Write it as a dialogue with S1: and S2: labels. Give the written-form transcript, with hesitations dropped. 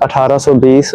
S1: 1820